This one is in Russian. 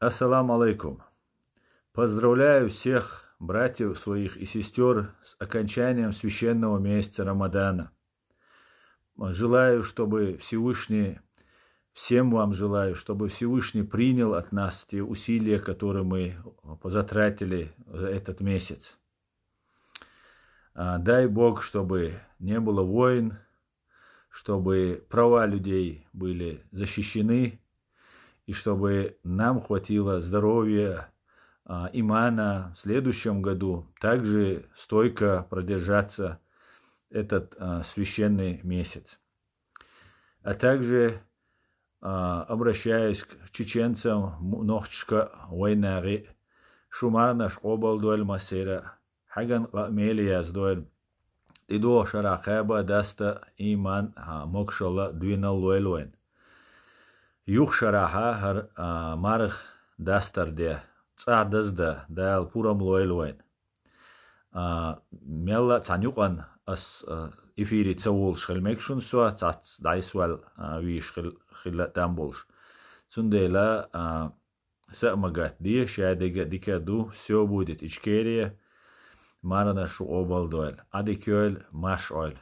Ассаламу алейкум. Поздравляю всех братьев своих и сестер с окончанием священного месяца Рамадана. Желаю, чтобы Всевышний, всем вам желаю, чтобы Всевышний принял от нас те усилия, которые мы затратили за этот месяц. Дай Бог, чтобы не было войн, чтобы права людей были защищены, и чтобы нам хватило здоровья, имана в следующем году также стойко продержаться этот священный месяц. А также обращаюсь к чеченцам, нохчка войнари, шумарнаш обал дуэль масера, хаган мелияз дуэль, идо шарахаба даста иман мокшала двинал дуэлуэн. Юх шараха хар марх дастарде, цадазда дал пурам луэлуэн. Мелла цанюкан ас эфири цаул шхелмекшун суа цац дайсвал виш хилла тамбулш. Цундела саамагат ди шадега дикаду все будет ичкерия марана шу обал дуэль. Адикёль маш ойл.